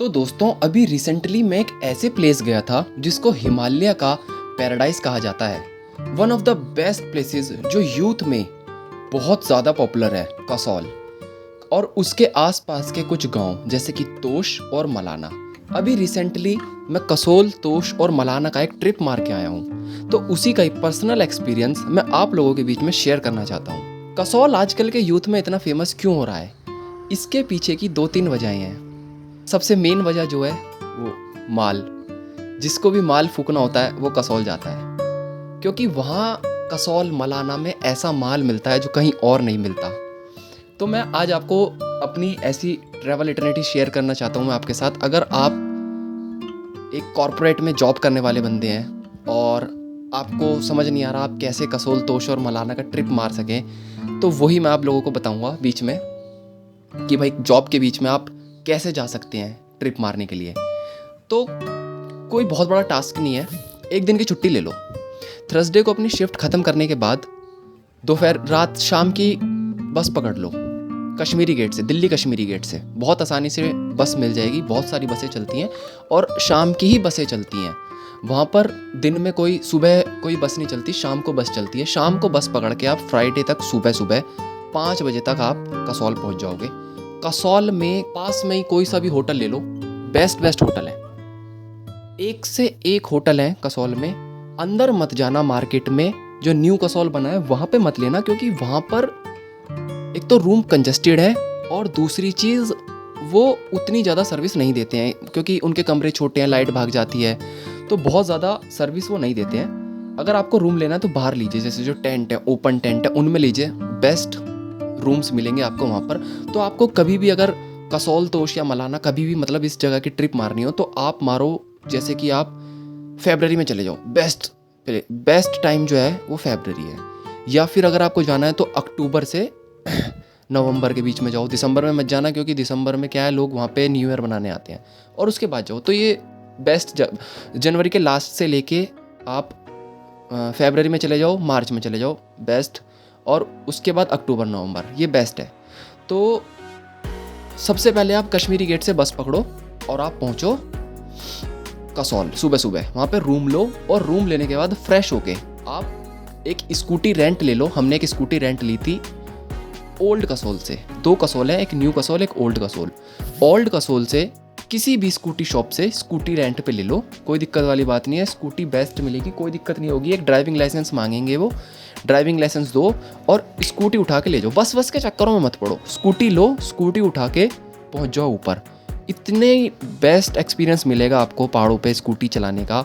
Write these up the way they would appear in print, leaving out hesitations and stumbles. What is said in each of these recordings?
तो दोस्तों अभी रिसेंटली मैं एक ऐसे प्लेस गया था जिसको हिमालय का पैराडाइज कहा जाता है। One of the best places जो यूथ में बहुत ज़्यादा पॉपुलर है, कसौल और उसके आसपास के कुछ गांव जैसे कि तोश और मलाना। अभी रिसेंटली मैं कसौल, तोश और मलाना का एक ट्रिप मार के आया हूँ, तो उसी का एक पर्सनल एक्सपीरियंस मैं आप लोगों के बीच में शेयर करना चाहता हूँ। कसौल आजकल के यूथ में इतना फेमस क्यों हो रहा है, इसके पीछे की 2-3 वजहें हैं। सबसे मेन वजह जो है वो माल, जिसको भी माल फूकना होता है वो कसौल जाता है, क्योंकि वहाँ कसौल मलाना में ऐसा माल मिलता है जो कहीं और नहीं मिलता। तो मैं आज आपको अपनी ऐसी ट्रैवल इटर्निटी शेयर करना चाहता हूँ मैं आपके साथ। अगर आप एक कॉरपोरेट में जॉब करने वाले बंदे हैं और आपको समझ नहीं आ रहा आप कैसे कसौल, तोश और मलाना का ट्रिप मार सकें, तो वही मैं आप लोगों को बताऊँगा बीच में कि भाई जॉब के बीच में आप कैसे जा सकते हैं ट्रिप मारने के लिए। तो कोई बहुत बड़ा टास्क नहीं है, एक दिन की छुट्टी ले लो। थर्सडे को अपनी शिफ्ट ख़त्म करने के बाद दोपहर रात शाम की बस पकड़ लो कश्मीरी गेट से, दिल्ली कश्मीरी गेट से बहुत आसानी से बस मिल जाएगी। बहुत सारी बसें चलती हैं और शाम की ही बसें चलती हैं वहाँ पर। दिन में सुबह कोई बस नहीं चलती, शाम को बस चलती है। शाम को बस पकड़ के आप फ्राइडे तक सुबह 5 बजे तक आप कसौल पहुँच जाओगे। कसौल में पास में ही कोई सा भी होटल ले लो, बेस्ट होटल है, एक से एक होटल है कसौल में। अंदर मत जाना, मार्केट में जो न्यू कसौल बना है वहाँ पे मत लेना, क्योंकि वहाँ पर एक तो रूम कंजस्टेड है और दूसरी चीज़ वो उतनी ज़्यादा सर्विस नहीं देते हैं, क्योंकि उनके कमरे छोटे हैं, लाइट भाग जाती है, तो बहुत ज़्यादा सर्विस वो नहीं देते हैं। अगर आपको रूम लेना है तो बाहर लीजिए, जैसे जो टेंट है, ओपन टेंट है, उनमें लीजिए, बेस्ट रूम्स मिलेंगे आपको वहाँ पर। तो आपको कभी भी अगर कसौल, तोश या मलाना कभी भी मतलब इस जगह की ट्रिप मारनी हो तो आप मारो, जैसे कि आप फरवरी में चले जाओ। बेस्ट टाइम जो है वो फरवरी है, या फिर अगर आपको जाना है तो अक्टूबर से नवंबर के बीच में जाओ। दिसंबर में मत जाना, क्योंकि दिसंबर में क्या है, लोग वहाँ पे न्यू ईयर मनाने आते हैं, और उसके बाद जाओ। तो ये बेस्ट जनवरी के लास्ट से लेके आप फरवरी में चले जाओ, मार्च में चले जाओ, बेस्ट, और उसके बाद अक्टूबर नवंबर, ये बेस्ट है। तो सबसे पहले आप कश्मीरी गेट से बस पकड़ो और आप पहुँचो कसौल सुबह। वहाँ पे रूम लो, और रूम लेने के बाद फ्रेश होके आप एक स्कूटी रेंट ले लो। हमने एक स्कूटी रेंट ली थी ओल्ड कसौल से। 2 कसौल है, एक न्यू कसौल, एक ओल्ड कसौल। ओल्ड कसौल से किसी भी स्कूटी शॉप से स्कूटी रेंट पे ले लो, कोई दिक्कत वाली बात नहीं है, स्कूटी बेस्ट मिलेगी, कोई दिक्कत नहीं होगी। एक ड्राइविंग लाइसेंस मांगेंगे, वो ड्राइविंग लाइसेंस दो और स्कूटी उठा के ले जाओ। बस के चक्करों में मत पड़ो, स्कूटी लो, स्कूटी उठा के पहुंच जाओ ऊपर। इतने बेस्ट एक्सपीरियंस मिलेगा आपको पहाड़ों पे स्कूटी चलाने का।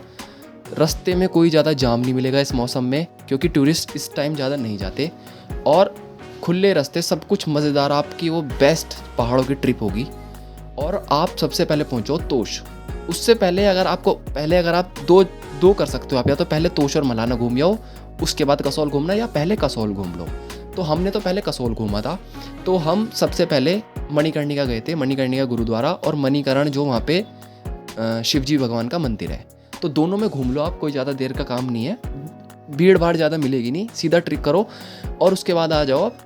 रास्ते में कोई ज़्यादा जाम नहीं मिलेगा इस मौसम में, क्योंकि टूरिस्ट इस टाइम ज़्यादा नहीं जाते, और खुले रास्ते, सब कुछ मज़ेदार। आपकी वो बेस्ट पहाड़ों की ट्रिप होगी। और आप सबसे पहले पहुंचो तोश। उससे पहले अगर आप दो कर सकते हो आप, या तो पहले तोश और मलाना घूम आओ, उसके बाद कसौल घूमना, या पहले कसौल घूम लो। तो हमने तो पहले कसौल घूमा था, तो हम सबसे पहले मणिकर्णिका गए थे, मणिकर्णिका गुरुद्वारा और मणिकरण जो वहाँ पे शिवजी भगवान का मंदिर है। तो दोनों में घूम लो आप, कोई ज़्यादा देर का काम नहीं है, भीड़ भाड़ ज़्यादा मिलेगी नहीं, सीधा ट्रिक करो और उसके बाद आ जाओ आप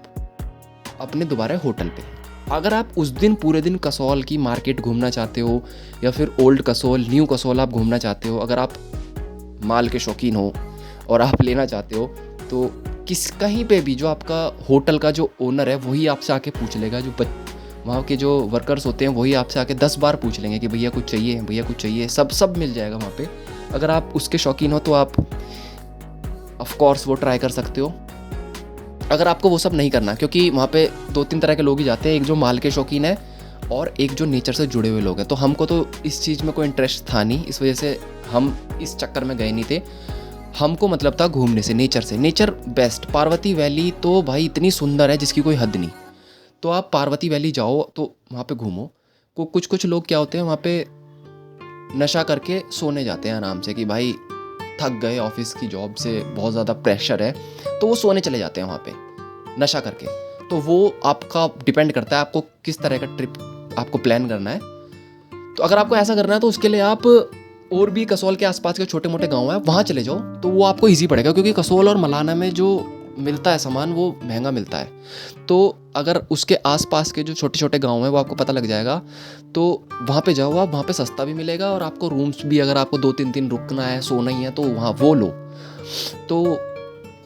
अपने दोबारा होटल पे। अगर आप उस दिन पूरे दिन कसौल की मार्केट घूमना चाहते हो, या फिर ओल्ड कसौल, न्यू कसौल आप घूमना चाहते हो, अगर आप माल के शौकीन हो और आप लेना चाहते हो, तो कहीं पे भी जो आपका होटल का जो ओनर है वही आपसे आके पूछ लेगा, जो वहाँ के जो वर्कर्स होते हैं वही आपसे आके 10 बार पूछ लेंगे कि भैया कुछ चाहिए, सब मिल जाएगा वहाँ पे। अगर आप उसके शौकीन हो तो आप ऑफ कोर्स वो ट्राई कर सकते हो। अगर आपको वो सब नहीं करना, क्योंकि वहाँ पे 2-3 तरह के लोग ही जाते हैं, एक जो माल के शौकीन है और एक जो नेचर से जुड़े हुए लोग हैं। तो हमको तो इस चीज़ में कोई इंटरेस्ट था नहीं, इस वजह से हम इस चक्कर में गए नहीं थे। हमको मतलब था घूमने से, नेचर बेस्ट। पार्वती वैली तो भाई इतनी सुंदर है जिसकी कोई हद नहीं। तो आप पार्वती वैली जाओ तो वहाँ पे घूमो। कुछ लोग क्या होते हैं, वहाँ पे नशा करके सोने जाते हैं आराम से, कि भाई थक गए ऑफिस की जॉब से, बहुत ज़्यादा प्रेशर है, तो वो सोने चले जाते हैं वहाँ पे नशा करके। तो वो आपका डिपेंड करता है आपको किस तरह का ट्रिप आपको प्लान करना है। तो अगर आपको ऐसा करना है तो उसके लिए आप और भी कसौल के आसपास के छोटे मोटे गांव हैं वहाँ चले जाओ, तो वो आपको ईजी पड़ेगा, क्योंकि कसौल और मलाना में जो मिलता है सामान वो महंगा मिलता है। तो अगर उसके आसपास के जो छोटे छोटे गांव हैं वो आपको पता लग जाएगा, तो वहाँ पे जाओ आप, वहाँ पे सस्ता भी मिलेगा और आपको रूम्स भी, अगर आपको 2-3 दिन रुकना है, सोना ही है, तो वहाँ वो लो। तो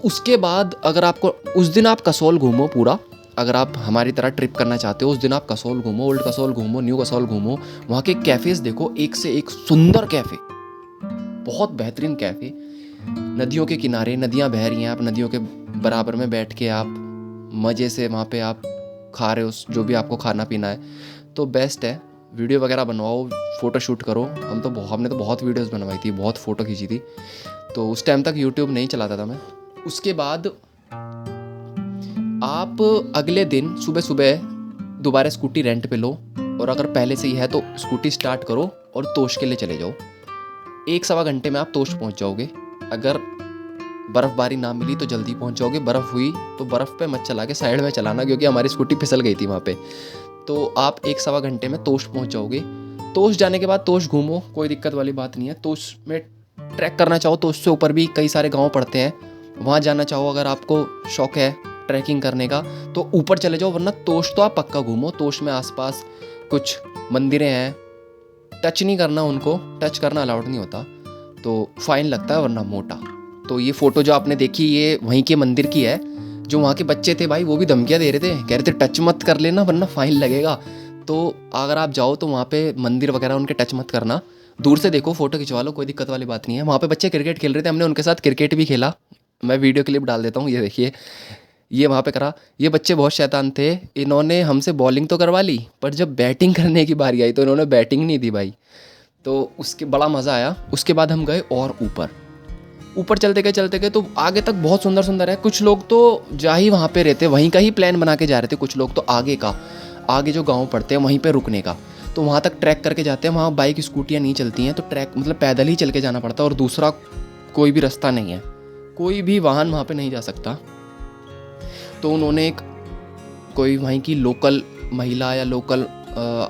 उसके बाद अगर आपको उस दिन आप कसौल घूमो पूरा, अगर आप हमारी तरह ट्रिप करना चाहते हो उस दिन आप कसौल घूमो, ओल्ड कसौल घूमो, न्यू कसौल घूमो। वहाँ के कैफ़ेज़ देखो, एक से एक सुंदर कैफ़े, बहुत बेहतरीन कैफ़े, नदियों के किनारे, नदियाँ बह रही हैं, आप नदियों के बराबर में बैठ के आप मज़े से वहाँ पे आप खा रहे हो जो भी आपको खाना पीना है, तो बेस्ट है। वीडियो वगैरह बनवाओ, फ़ोटो शूट करो। हमने तो बहुत वीडियोस बनवाई थी, बहुत फ़ोटो खींची थी। तो उस टाइम तक यूट्यूब नहीं चलाता था मैं। उसके बाद आप अगले दिन सुबह सुबह दोबारा स्कूटी रेंट पे लो, और अगर पहले से ही है तो स्कूटी स्टार्ट करो और तोश के लिए चले जाओ। 1-1.25 घंटे में आप तोश पहुंच जाओगे। अगर बर्फ़बारी ना मिली तो जल्दी पहुंच जाओगे, बर्फ़ हुई तो बर्फ़ पे मत चला के साइड में चलाना, क्योंकि हमारी स्कूटी फिसल गई थी वहाँ पे। तो आप 1-1.25 घंटे में तोश पहुंच जाओगे। तोश जाने के बाद तोश घूमो, कोई दिक्कत वाली बात नहीं है। तोश में ट्रैक करना चाहो, तोश से ऊपर भी कई सारे गाँव पड़ते हैं, वहाँ जाना चाहो, अगर आपको शौक है ट्रैकिंग करने का तो ऊपर चले जाओ, वरना तोश तो आप पक्का घूमो। तोश में आसपास कुछ मंदिरें हैं, टच नहीं करना, उनको टच करना अलाउड नहीं होता, तो फाइन लगता है वरना मोटा। तो ये फ़ोटो जो आपने देखी ये वहीं के मंदिर की है। जो वहाँ के बच्चे थे भाई वो भी धमकियाँ दे रहे थे, कह रहे थे टच मत कर लेना वरना फाइन लगेगा। तो अगर आप जाओ तो वहाँ पे मंदिर वगैरह उनके टच मत करना, दूर से देखो, फ़ोटो खिंचवा लो, कोई दिक्कत वाली बात नहीं है। वहाँ पे बच्चे क्रिकेट खेल रहे थे, हमने उनके साथ क्रिकेट भी खेला। मैं वीडियो क्लिप डाल देता हूँ, ये देखिए, ये वहाँ पे करा। ये बच्चे बहुत शैतान थे, इन्होंने हमसे बॉलिंग तो करवा ली, पर जब बैटिंग करने की बारी आई तो इन्होंने बैटिंग नहीं दी भाई। तो उसके बड़ा मज़ा आया। उसके बाद हम गए और ऊपर चलते गए तो आगे तक बहुत सुंदर सुंदर है। कुछ लोग तो जा ही वहाँ पे रहते, वहीं का ही प्लान बना के जा रहे थे। कुछ लोग तो आगे जो गांव पड़ते हैं वहीं पे रुकने का, तो वहाँ तक ट्रैक करके जाते हैं। वहाँ बाइक स्कूटियाँ नहीं चलती हैं, तो ट्रैक मतलब पैदल ही चल के जाना पड़ता है, और दूसरा कोई भी रास्ता नहीं है, कोई भी वाहन वहाँ पे नहीं जा सकता। तो उन्होंने कोई वहीं की लोकल महिला या लोकल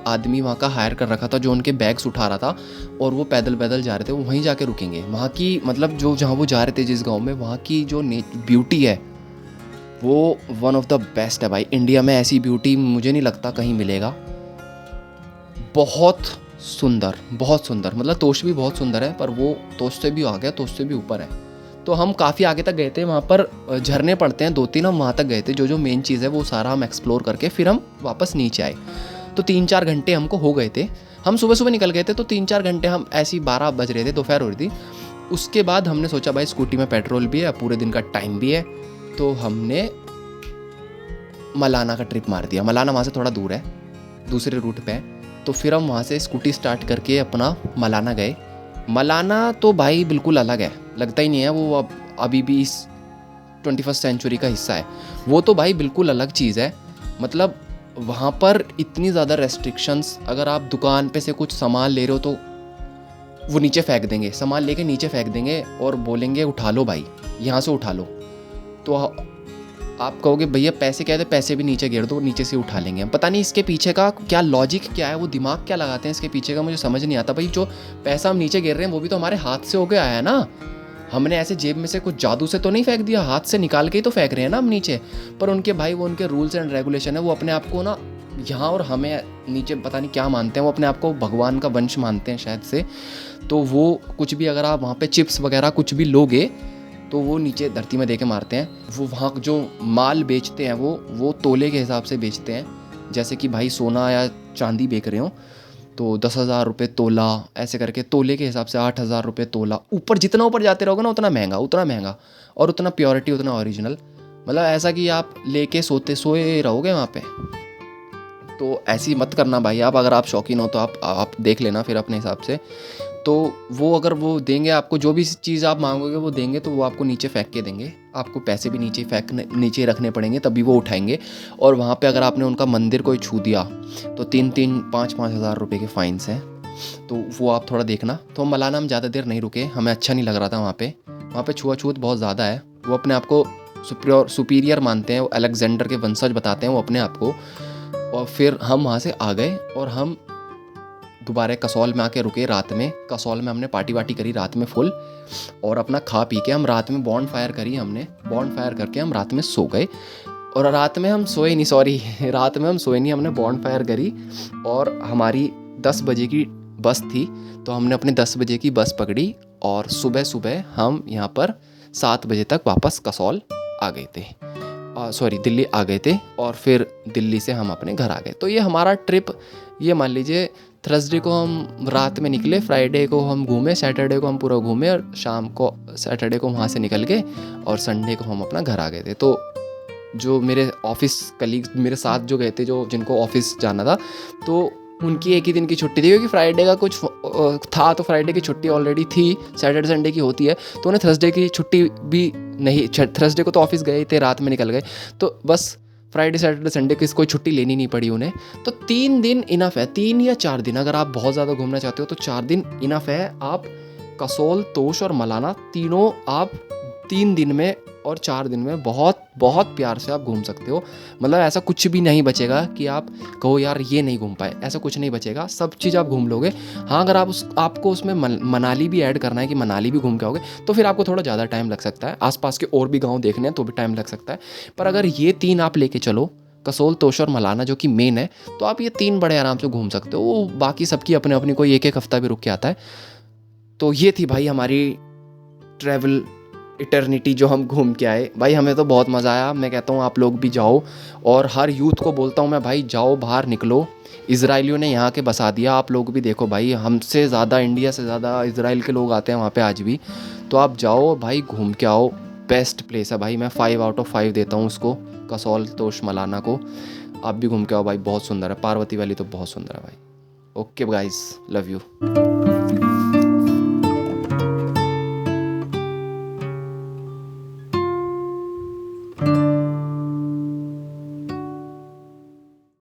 आदमी वहाँ का हायर कर रखा था, जो उनके बैग्स उठा रहा था, और वो पैदल पैदल जा रहे थे। वो वहीं जाके रुकेंगे। वहाँ की मतलब जो जहाँ वो जा रहे थे जिस गांव में, वहाँ की जो ब्यूटी है वो वन ऑफ द बेस्ट है भाई। इंडिया में ऐसी ब्यूटी मुझे नहीं लगता कहीं मिलेगा। बहुत सुंदर, बहुत सुंदर, मतलब तोश भी बहुत सुंदर है, पर वो तोश से भी आगे, तोश से भी ऊपर है। तो हम काफ़ी आगे तक गए थे, वहाँ पर झरने पड़ते हैं 2-3, हम वहाँ तक गए थे। जो मेन चीज़ है वो सारा हम एक्सप्लोर करके फिर हम वापस नीचे आए। तो 3-4 घंटे हमको हो गए थे। हम सुबह सुबह निकल गए थे, तो 3-4 घंटे हम ऐसी 12 बज रहे थे, दोपहर हो रही थी। उसके बाद हमने सोचा भाई स्कूटी में पेट्रोल भी है, पूरे दिन का टाइम भी है, तो हमने मलाना का ट्रिप मार दिया। मलाना वहाँ से थोड़ा दूर है, दूसरे रूट पे है। तो फिर हम वहाँ से स्कूटी स्टार्ट करके अपना मलाना गए। मलाना तो भाई बिल्कुल अलग है, लगता ही नहीं है वो अभी भी इस 21st सेंचुरी का हिस्सा है। वो तो भाई बिल्कुल अलग चीज़ है। मतलब वहाँ पर इतनी ज़्यादा रेस्ट्रिक्शंस, अगर आप दुकान पे से कुछ सामान ले रहे हो तो वो नीचे फेंक देंगे, सामान लेके नीचे फेंक देंगे और बोलेंगे उठा लो भाई, यहाँ से उठा लो। तो आप कहोगे भैया पैसे क्या है, तो पैसे भी नीचे गिर दो, नीचे से उठा लेंगे हम। पता नहीं इसके पीछे का क्या लॉजिक क्या है, वो दिमाग क्या लगाते हैं इसके पीछे का, मुझे समझ नहीं आता। भाई जो पैसा हम नीचे गिर रहे हैं वो भी तो हमारे हाथ से होके आया है ना, हमने ऐसे जेब में से कुछ जादू से तो नहीं फेंक दिया, हाथ से निकाल के ही तो फेंक रहे हैं ना हम नीचे। पर उनके भाई वो उनके रूल्स एंड रेगुलेशन है, वो अपने आप को ना यहाँ और हमें नीचे पता नहीं क्या मानते हैं, वो अपने आप को भगवान का वंश मानते हैं शायद से। तो वो कुछ भी अगर आप वहाँ पे चिप्स वगैरह कुछ भी लोगे तो वो नीचे धरती में दे के मारते हैं। वो वहाँ जो माल बेचते हैं वो तोले के हिसाब से बेचते हैं, जैसे कि भाई सोना या चांदी बेच रहे हो तो 10,000 रुपये तोला, ऐसे करके तोले के हिसाब से 8,000 रुपये तोला। ऊपर जितना ऊपर जाते रहोगे ना उतना महंगा, और उतना प्योरिटी, उतना ओरिजिनल। मतलब ऐसा कि आप लेके सोए रहोगे वहाँ पे। तो ऐसी मत करना भाई आप, अगर आप शौकीन हो तो आप देख लेना फिर अपने हिसाब से। तो वो अगर वो देंगे आपको, जो भी चीज़ आप मांगोगे वो देंगे, तो वो आपको नीचे फेंक के देंगे। आपको पैसे भी नीचे रखने पड़ेंगे, तभी वो उठाएंगे। और वहाँ पे अगर आपने उनका मंदिर कोई छू दिया तो 3-3, 5-5 हज़ार रुपये के फाइन्स हैं। तो वो आप थोड़ा देखना। तो मलाना हम ज़्यादा देर नहीं रुके, हमें अच्छा नहीं लग रहा था वहाँ पे छुआछूत बहुत ज़्यादा है। वो अपने आप को सुपीरियर मानते हैं, वो अलेक्जेंडर के वंशज बताते हैं वो अपने आप को। और फिर हम वहाँ से आ गए और हम दोबारा कसौल में आके रुके रात में। कसौल में हमने पार्टी वार्टी करी रात में फुल, और अपना खा पी के हम रात में बॉन्ड फायर करी हमने। बॉन्ड फायर करके हम रात में सो गए, और रात में हम सोए नहीं, सॉरी रात में हम सोए नहीं, हमने बॉन्ड फायर करी। और हमारी 10 बजे की बस थी, तो हमने अपने 10 बजे की बस पकड़ी, और सुबह सुबह हम यहाँ पर 7 बजे तक वापस कसौल आ गए थे, सॉरी दिल्ली आ गए थे। और फिर दिल्ली से हम अपने घर आ गए। तो ये हमारा ट्रिप, ये मान लीजिए थर्सडे को हम रात में निकले, फ्राइडे को हम घूमे, सैटरडे को हम पूरा घूमे, और शाम को सैटरडे को वहाँ से निकल गए, और संडे को हम अपना घर आ गए थे। तो जो मेरे ऑफिस कलीग्स मेरे साथ जो गए थे, जो जिनको ऑफिस जाना था, तो उनकी एक ही दिन की छुट्टी थी, क्योंकि फ्राइडे का कुछ था, तो फ्राइडे की छुट्टी ऑलरेडी थी, सैटरडे संडे की होती है, तो उन्हें थर्सडे की छुट्टी भी नहीं, थर्सडे को तो ऑफिस गए थे, रात में निकल गए, तो बस फ्राइडे सैटरडे संडे की कोई छुट्टी लेनी नहीं पड़ी उन्हें। तो 3 दिन इनफ है, 3 या 4 दिन, अगर आप बहुत ज़्यादा घूमना चाहते हो तो 4 दिन इनफ है। आप कसोल, तोश और मलाना तीनों आप 3 दिन में और 4 दिन में बहुत बहुत प्यार से आप घूम सकते हो। मतलब ऐसा कुछ भी नहीं बचेगा कि आप कहो यार ये नहीं घूम पाए, ऐसा कुछ नहीं बचेगा, सब चीज़ आप घूम लोगे। हाँ, अगर आपको उसमें मनाली भी ऐड करना है कि मनाली भी घूम के आओगे, तो फिर आपको थोड़ा ज़्यादा टाइम लग सकता है। आसपास के और भी गाँव देखने हैं तो भी टाइम लग सकता है। पर अगर ये 3 आप लेके चलो, कसोल, तोश और मलाना, जो कि मेन है, तो आप ये 3 बड़े आराम से घूम सकते हो। वो बाकी सबकी अपने अपनी, कोई एक हफ्ता भी रुक के आता है। तो ये थी भाई हमारी ट्रैवल इटर्निटी जो हम घूम के आए। भाई हमें तो बहुत मज़ा आया। मैं कहता हूँ आप लोग भी जाओ, और हर यूथ को बोलता हूँ मैं, भाई जाओ, बाहर निकलो। इजराइलियों ने यहाँ के बसा दिया, आप लोग भी देखो भाई, हमसे ज़्यादा, इंडिया से ज़्यादा इजराइल के लोग आते हैं वहाँ पे आज भी। तो आप जाओ भाई, घूम के आओ। बेस्ट प्लेस है भाई, मैं 5 आउट ऑफ 5 देता हूँ उसको, कसौल, तोश, मलाना को। आप भी घूम के आओ भाई, बहुत सुंदर है। पार्वती वैली तो बहुत सुंदर है भाई। Okay guys, love you.